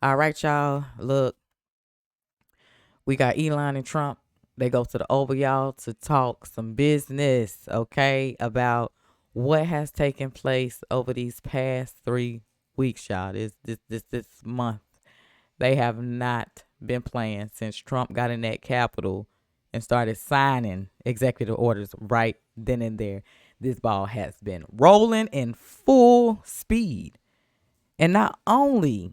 All right, y'all. Look, we got Elon and Trump. They go to the Oval, y'all, to talk some business, okay, about what has taken place over these past 3 weeks, y'all. This month. They have not been playing since Trump got in that Capitol and started signing executive orders right then and there. This ball has been rolling in full speed. And not only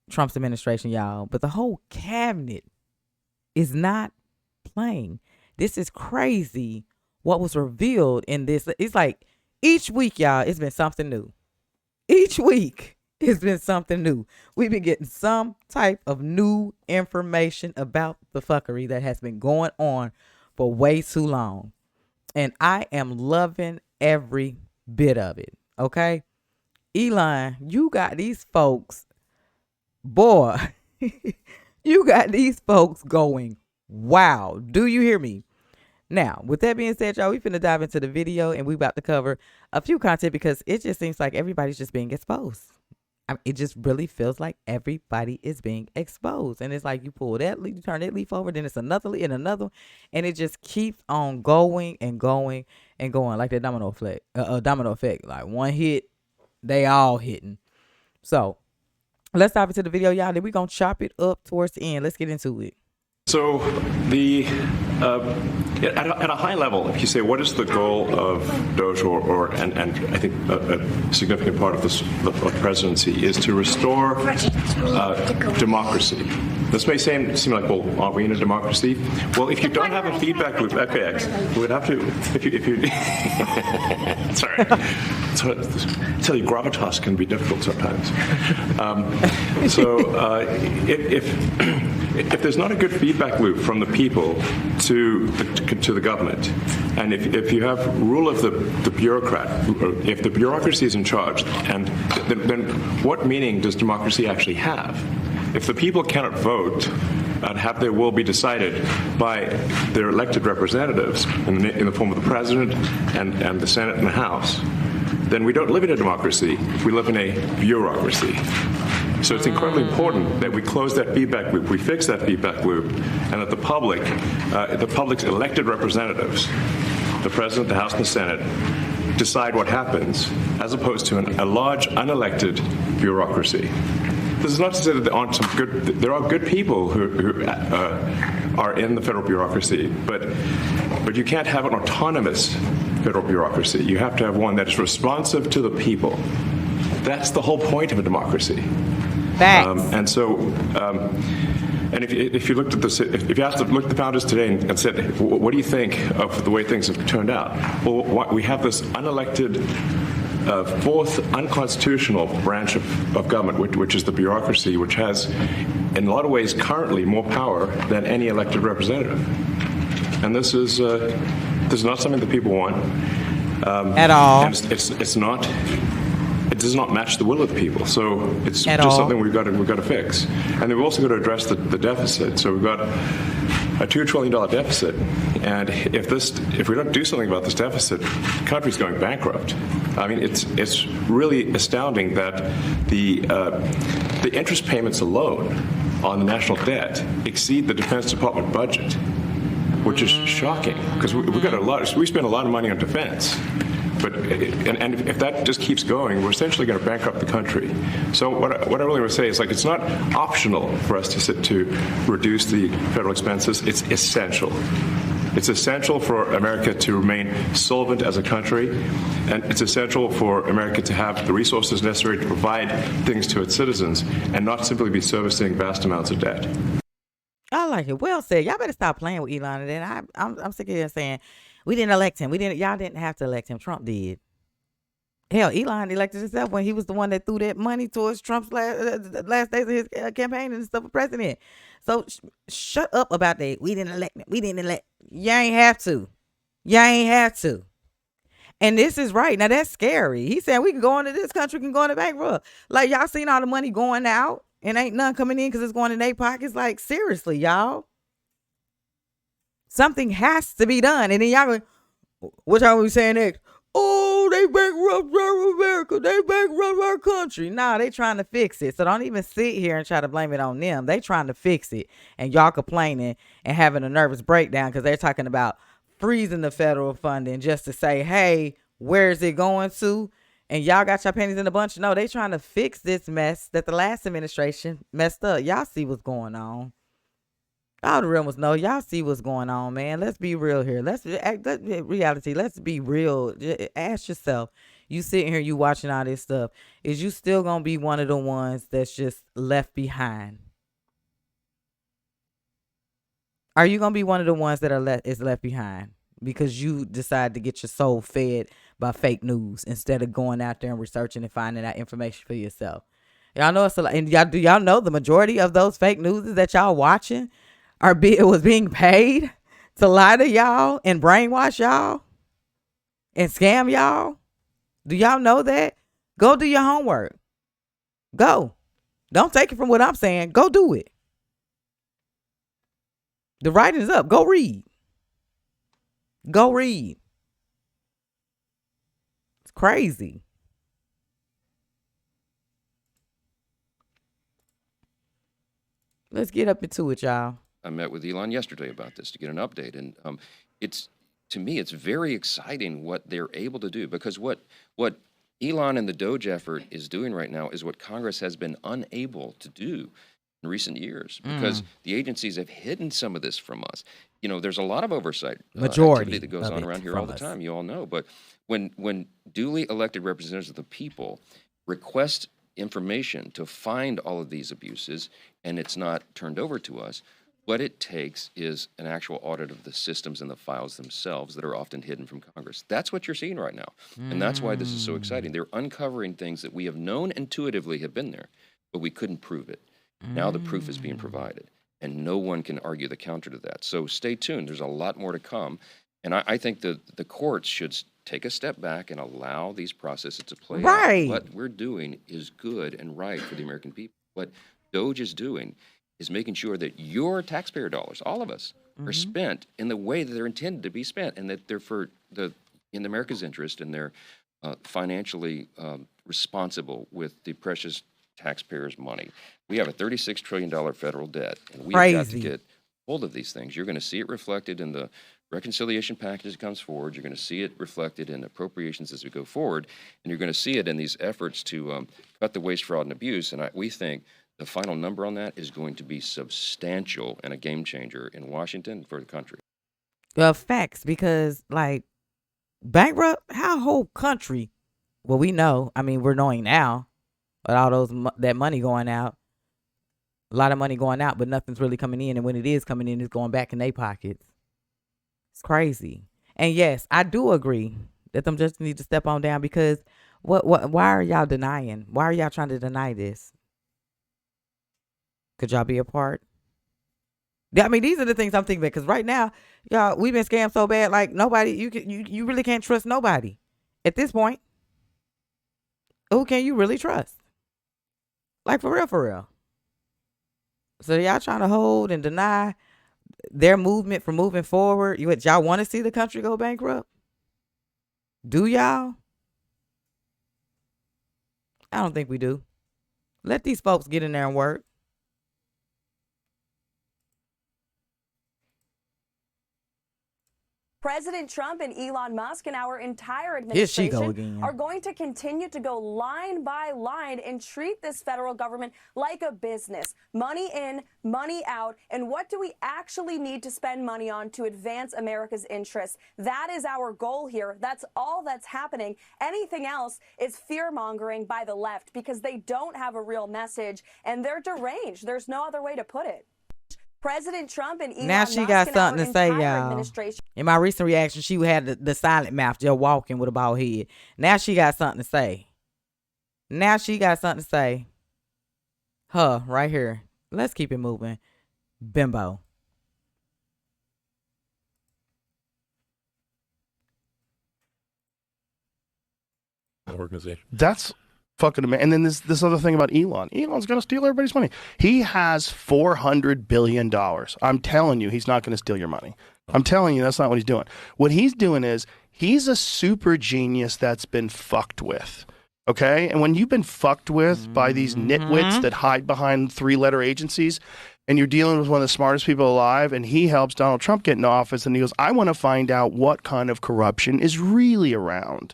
Trump's administration, y'all, but the whole cabinet is not playing. This is crazy what was revealed in this. It's like each week, y'all, it's been something new. Each week, it's been something new. We've been getting some type of new information about the fuckery that has been going on for way too long. And I am loving every bit of it. Okay? Elon, you got these folks, boy, you got these folks going, wow. Do you hear me? Now, with that being said, y'all, we finna dive into the video and we about to cover a few content because it just seems like everybody's just being exposed. I mean, it just really feels like everybody is being exposed. And it's like you pull that leaf, you turn that leaf over, then it's another leaf and another. And it just keeps on going and going and going like the domino effect. Like one hit, they all hitting. So let's dive into the video, y'all. Then we're going to chop it up towards the end. Let's get into it. So at a high level, if you say what is the goal of DOGE and I think a significant part of the presidency is to restore democracy. This may seem like, well, are we in a democracy? Well, if you don't have a feedback loop, FAX, we would have to, if you sorry. So, I tell you, gravitas can be difficult sometimes. If there's not a good feedback loop from the people to the government, and if you have rule of the bureaucrat, if the bureaucracy is in charge, and then what meaning does democracy actually have? If the people cannot vote and have their will be decided by their elected representatives in the form of the president and the Senate and the House, then we don't live in a democracy, we live in a bureaucracy. So it's incredibly important that we close that feedback loop, we fix that feedback loop, and that the public's elected representatives, the president, the House, and the Senate, decide what happens, as opposed to a large unelected bureaucracy. This is not to say that there are good people who are in the federal bureaucracy, but you can't have an autonomous federal bureaucracy. You have to have one that is responsive to the people. That's the whole point of a democracy. And if you looked at this, if you asked the founders today and said, what do you think of the way things have turned out? Well, we have this unelected, fourth unconstitutional branch of government, which is the bureaucracy, which has, in a lot of ways, currently more power than any elected representative. And this is not something that people want at all. And it does not match the will of the people. So it's just something we've got to fix. And then we've also got to address the deficit. So we've got a $2 trillion deficit, and if we don't do something about this deficit, the country's going bankrupt. I mean, it's really astounding that the interest payments alone on the national debt exceed the Defense Department budget, which is shocking because we spend a lot of money on defense. But and if that just keeps going, we're essentially going to bankrupt the country. So what I really want to say is, like, it's not optional for us to reduce the federal expenses. It's essential. It's essential for America to remain solvent as a country, and it's essential for America to have the resources necessary to provide things to its citizens and not simply be servicing vast amounts of debt. I like it. Well said. Y'all better stop playing with Elon. And then I'm sick of him saying, we didn't elect him. Y'all didn't have to elect him. Trump did. Hell, Elon elected himself when he was the one that threw that money towards Trump's last days of his campaign and stuff for president. So shut up about that. We didn't elect him. You ain't have to. And this is right. Now that's scary. He said we can go into this country, can go into bankrupt. Like, y'all seen all the money going out and ain't none coming in because it's going in their pockets. Like, seriously, y'all. Something has to be done. And then y'all go, what y'all we saying next? oh, they bankrupt America. They bankrupt our country. Nah, they trying to fix it. So don't even sit here and try to blame it on them. They trying to fix it. And y'all complaining and having a nervous breakdown because they're talking about freezing the federal funding just to say, hey, where is it going to? And y'all got your pennies in a bunch. No, they trying to fix this mess that the last administration messed up. Y'all see what's going on. All the real ones know. Y'all see what's going on, man. Let's be real here. Let's reality. Let's be real. Ask yourself. You sitting here, you watching all this stuff. Is you still gonna be one of the ones that's just left behind? Are you gonna be one of the ones that is left behind because you decide to get your soul fed by fake news instead of going out there and researching and finding out information for yourself? Y'all know it's a lot. And y'all know the majority of those fake news that y'all watching was being paid to lie to y'all and brainwash y'all and scam y'all? Do y'all know that? Go do your homework. Go. Don't take it from what I'm saying. Go do it. The writing is up. Go read. Go read. It's crazy. Let's get up into it, y'all. I met with Elon yesterday about this to get an update, and to me it's very exciting what they're able to do, because what Elon and the DOGE effort is doing right now is what Congress has been unable to do in recent years, because the agencies have hidden some of this from us. You know, there's a lot of oversight activity that goes on around here all the time. You all know, but when duly elected representatives of the people request information to find all of these abuses and it's not turned over to us, what it takes is an actual audit of the systems and the files themselves that are often hidden from Congress. That's what you're seeing right now. And that's why this is so exciting. They're uncovering things that we have known intuitively have been there, but we couldn't prove it. Now the proof is being provided, and no one can argue the counter to that. So stay tuned. There's a lot more to come. And I think the courts should take a step back and allow these processes to play out. What we're doing is good and right for the American people. What DOGE is doing is making sure that your taxpayer dollars, all of us, are spent in the way that they're intended to be spent, and that they're in America's interest, and they're financially responsible with the precious taxpayers' money. We have a $36 trillion federal debt, and we've got to get hold of these things. You're going to see it reflected in the reconciliation package that comes forward. You're going to see it reflected in appropriations as we go forward, and you're going to see it in these efforts to cut the waste, fraud, and abuse. And we think the final number on that is going to be substantial and a game changer in Washington for the country. Facts, because like bankrupt, how whole country? Well, we know. I mean, we're knowing now, but all that money going out, a lot of money going out, but nothing's really coming in. And when it is coming in, it's going back in their pockets. It's crazy. And yes, I do agree that them just need to step on down, because why are y'all denying? Why are y'all trying to deny this? Could y'all be a part? I mean, these are the things I'm thinking about, because right now, y'all, we've been scammed so bad, like nobody, you really can't trust nobody at this point. Who can you really trust? Like for real. So y'all trying to hold and deny their movement from moving forward? Y'all want to see the country go bankrupt? Do y'all? I don't think we do. Let these folks get in there and work. President Trump and Elon Musk and our entire administration are going to continue to go line by line and treat this federal government like a business. Money in, money out. And what do we actually need to spend money on to advance America's interests? That is our goal here. That's all that's happening. Anything else is fear-mongering by the left, because they don't have a real message and they're deranged. There's no other way to put it. President Trump and Elon now she got something to say, y'all. In my recent reaction, she had the silent mouth, just walking with a bald head. Now she got something to say. Her, right here. Let's keep it moving. Bimbo. Organization. That's fucking amazing. And then this other thing about Elon. Elon's going to steal everybody's money. He has $400 billion. I'm telling you, he's not going to steal your money. I'm telling you, that's not what he's doing. What he's doing is he's a super genius that's been fucked with. Okay? And when you've been fucked with by these nitwits that hide behind 3-letter agencies, and you're dealing with one of the smartest people alive, and he helps Donald Trump get into office, and he goes, I want to find out what kind of corruption is really around.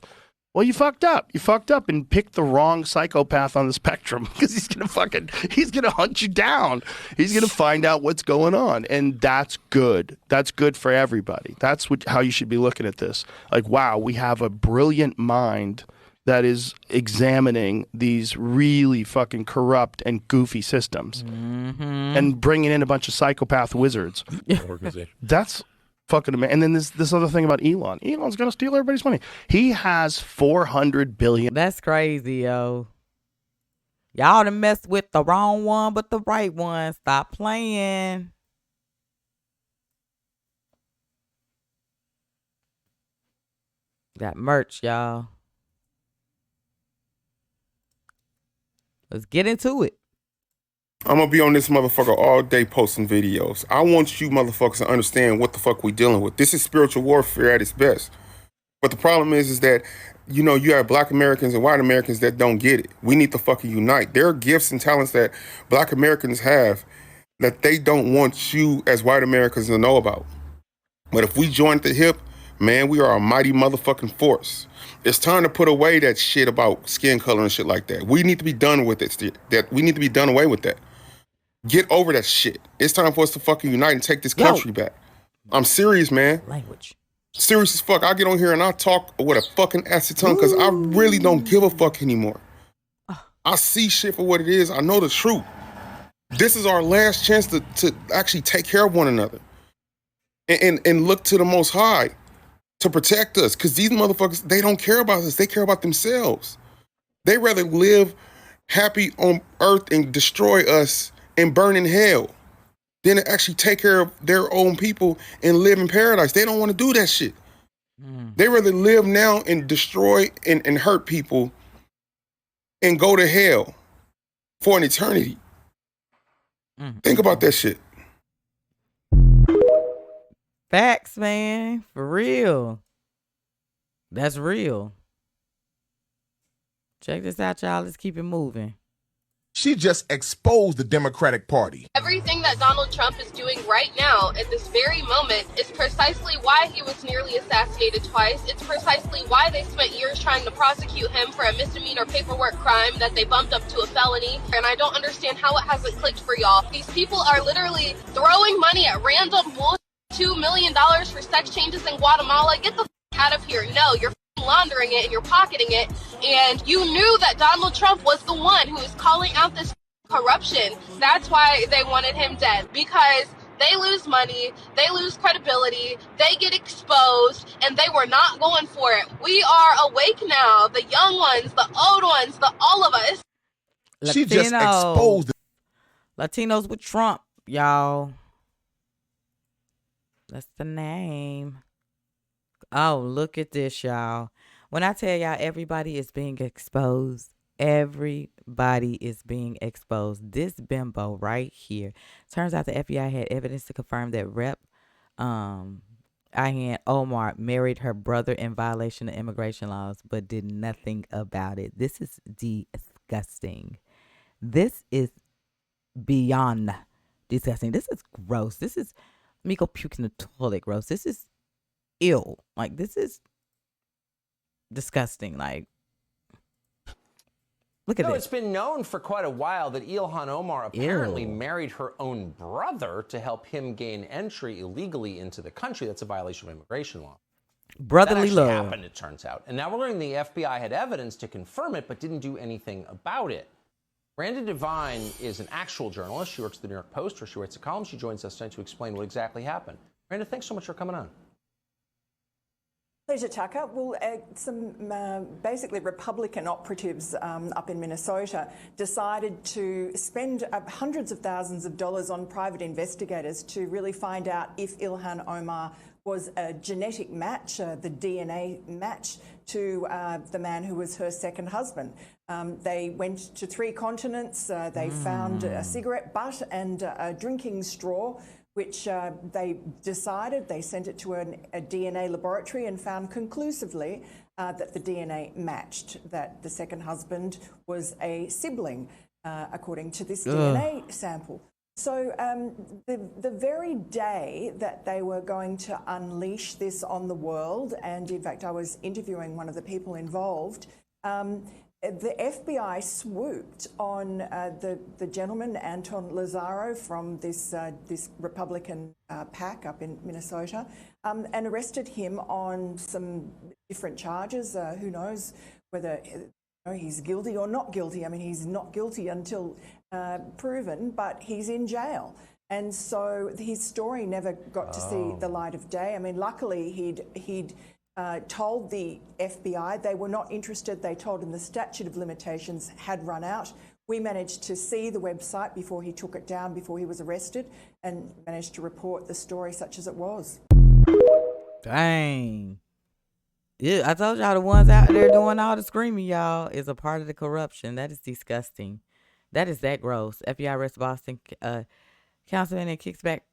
Well, you fucked up. You fucked up and picked the wrong psychopath on the spectrum, because he's going to hunt you down. He's going to find out what's going on. And that's good. That's good for everybody. That's how you should be looking at this. Like, wow, we have a brilliant mind that is examining these really fucking corrupt and goofy systems and bringing in a bunch of psychopath wizards. That's fucking amazing. And then this other thing about Elon. Elon's gonna steal everybody's money. He has $400 billion. That's crazy, yo. Y'all done messed with the wrong one, but the right one. Stop playing. Got merch, y'all. Let's get into it. I'm gonna be on this motherfucker all day posting videos. I want you motherfuckers to understand what the fuck we dealing with. This is spiritual warfare at its best. But the problem is that, you know, you have black Americans and white Americans that don't get it. We need to fucking unite. There are gifts and talents that black Americans have that they don't want you as white Americans to know about. But if we join at the hip, man, we are a mighty motherfucking force. It's time to put away that shit about skin color and shit like that. We need to be done with it. We need to be done away with that. Get over that shit. It's time for us to fucking unite and take this country back. I'm serious, man. Language. Serious as fuck. I get on here and I talk with a fucking acid tongue because I really don't give a fuck anymore. I see shit for what it is. I know the truth. This is our last chance to actually take care of one another and look to the Most High to protect us, because these motherfuckers, they don't care about us. They care about themselves. They rather live happy on earth and destroy us and burn in hell than to actually take care of their own people and live in paradise. They don't want to do that shit. They rather live now and destroy and hurt people and go to hell for an eternity. Think about that shit. Facts, man. For real. That's real. Check this out, y'all. Let's keep it moving. She just exposed the Democratic Party. Everything that Donald Trump is doing right now at this very moment is precisely why he was nearly assassinated twice. It's precisely why they spent years trying to prosecute him for a misdemeanor paperwork crime that they bumped up to a felony. And I don't understand how it hasn't clicked for y'all. These people are literally throwing money at random bullshit. $2 million for sex changes in Guatemala. Get the out of here. No, you're laundering it and you're pocketing it. And you knew that Donald Trump was the one who was calling out this corruption. That's why they wanted him dead, because they lose money, they lose credibility, they get exposed, and they were not going for it. We are awake now. The young ones, the old ones, all of us. She just exposed Latinos with Trump, y'all. That's the name. Oh, look at this, y'all. When I tell y'all everybody is being exposed, everybody is being exposed. This bimbo right here. Turns out the FBI had evidence to confirm that Rep. Ilhan Omar married her brother in violation of immigration laws, but did nothing about it. This is disgusting. This is beyond disgusting. This is gross. This is... Let me go puke in the toilet, gross. This is ill. Like, this is disgusting. Like, look at this. It's been known for quite a while that Ilhan Omar apparently married her own brother to help him gain entry illegally into the country. That's a violation of immigration law. Brotherly love. That happened, it turns out. And now we're learning the FBI had evidence to confirm it, but didn't do anything about it. Randa Devine is an actual journalist. She works at the New York Post, where she writes a column. She joins us tonight to explain what exactly happened. Randa, thanks so much for coming on. Pleasure, Tucker. Well, some basically Republican operatives up in Minnesota decided to spend hundreds of thousands of dollars on private investigators to really find out if Ilhan Omar was a genetic match, the DNA match to the man who was her second husband. They went to 3 continents. They found a cigarette butt and a drinking straw which they decided, they sent it to a DNA laboratory and found conclusively that the DNA matched, that the second husband was a sibling, according to this DNA sample. So the very day that they were going to unleash this on the world, and in fact I was interviewing one of the people involved, the FBI swooped on the gentleman, Anton Lazaro, from this Republican PAC up in Minnesota, and arrested him on some different charges. Who knows whether he's guilty or not guilty. I mean, he's not guilty until proven, but he's in jail. And so his story never got to see the light of day. I mean, luckily he'd told the FBI they were not interested. They told him the statute of limitations had run out. We managed to see the website before he took it down, before he was arrested, and managed to report the story such as it was. Dang. Yeah, I told y'all the ones out there doing all the screaming, y'all, is a part of the corruption. That is disgusting. That is that gross. FBI arrests Boston councilman and kicks back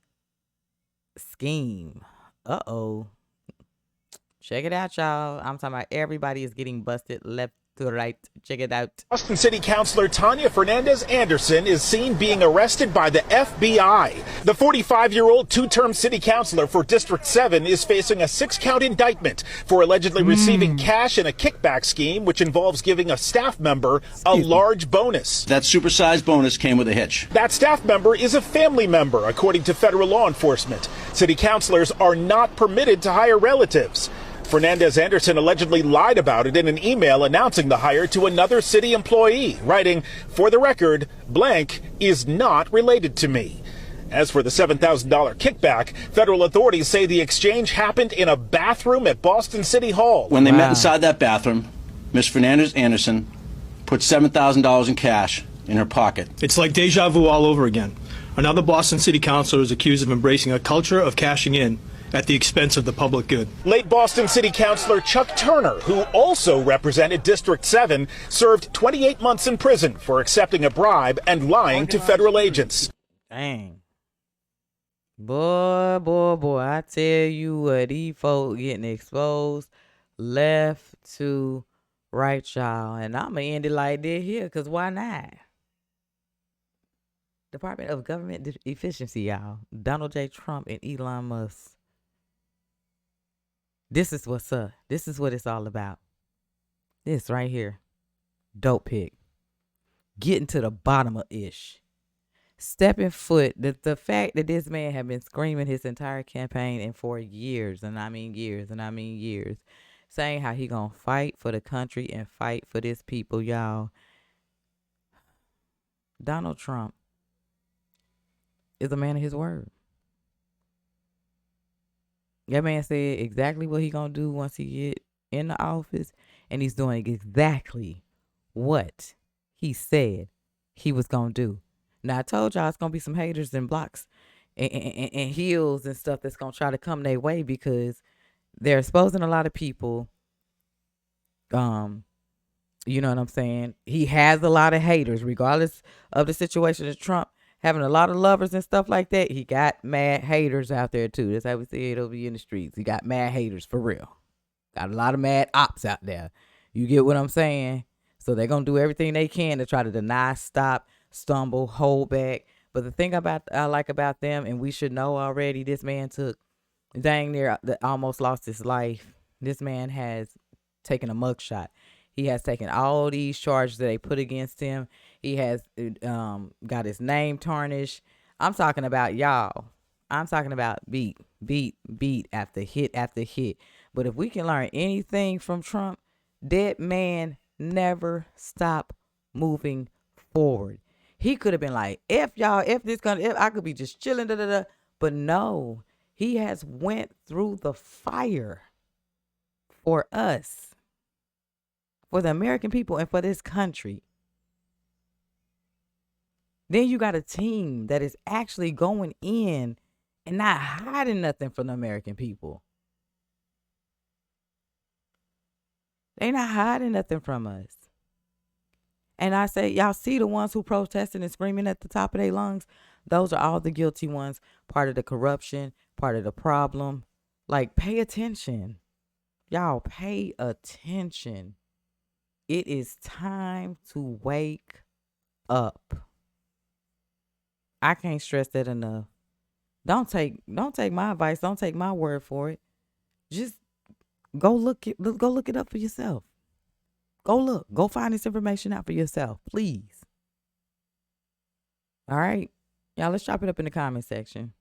scheme. Uh-oh. Check it out, y'all. I'm talking about everybody is getting busted left to right. Check it out. Boston City Councilor Tanya Fernandez Anderson is seen being arrested by the FBI. The 45-year-old two-term city councilor for District 7 is facing a 6-count indictment for allegedly receiving cash in a kickback scheme, which involves giving a staff member a large bonus. That supersized bonus came with a hitch. That staff member is a family member, according to federal law enforcement. City councilors are not permitted to hire relatives. Fernandez Anderson allegedly lied about it in an email announcing the hire to another city employee, writing, "For the record, blank is not related to me." As for the $7,000 kickback, federal authorities say the exchange happened in a bathroom at Boston City Hall. When they met inside that bathroom, Ms. Fernandez Anderson put $7,000 in cash in her pocket. It's like deja vu all over again. Another Boston City councilor is accused of embracing a culture of cashing in at the expense of the public good. Late Boston City Councilor Chuck Turner, who also represented District 7, served 28 months in prison for accepting a bribe and lying to federal agents. Dang. Boy, I tell you what, these folks getting exposed left to right, y'all. And I'm going to end it like this here, because why not? Department of Government Efficiency, y'all. Donald J. Trump and Elon Musk. This is what's up. This is what it's all about. This right here. Dope pick. Getting to the bottom of ish. Stepping foot. The fact that this man had been screaming his entire campaign and for years, and I mean years, saying how he gonna fight for the country and fight for this people, y'all. Donald Trump is a man of his word. That man said exactly what he gonna do once he get in the office, and he's doing exactly what he said he was gonna do. Now I told y'all it's gonna be some haters and blocks and heels and stuff that's gonna try to come their way because they're exposing a lot of people. You know what I'm saying? He has a lot of haters, regardless of the situation of Trump having a lot of lovers and stuff like that. He got mad haters out there too. That's how we see it over here in the streets. He got mad haters for real. Got a lot of mad ops out there. You get what I'm saying? So they're going to do everything they can to try to deny, stop, stumble, hold back. But the thing I like about them, and we should know already, this man took dang near almost lost his life. This man has taken a mugshot. He has taken all these charges that they put against him. He has got his name tarnished. I'm talking about y'all. I'm talking about beat after hit. But if we can learn anything from Trump, that man never stopped moving forward. He could have been like, if I could be just chilling, But no, he has went through the fire for us, for the American people, and for this country. Then you got a team that is actually going in and not hiding nothing from the American people. They not hiding nothing from us. And I say, y'all see the ones who protesting and screaming at the top of their lungs? Those are all the guilty ones, part of the corruption, part of the problem. Like, pay attention. Y'all, pay attention. It is time to wake up. I can't stress that enough. Don't take my advice. Don't take my word for it. Just go look it up for yourself. Go find this information out for yourself, please. All right, y'all, let's drop it up in the comment section.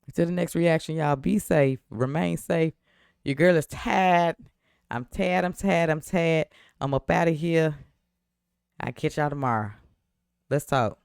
Until the next reaction, y'all, be safe, remain safe. Your girl is tired. I'm tired. I'm up out of here. I'll catch y'all tomorrow. Let's talk.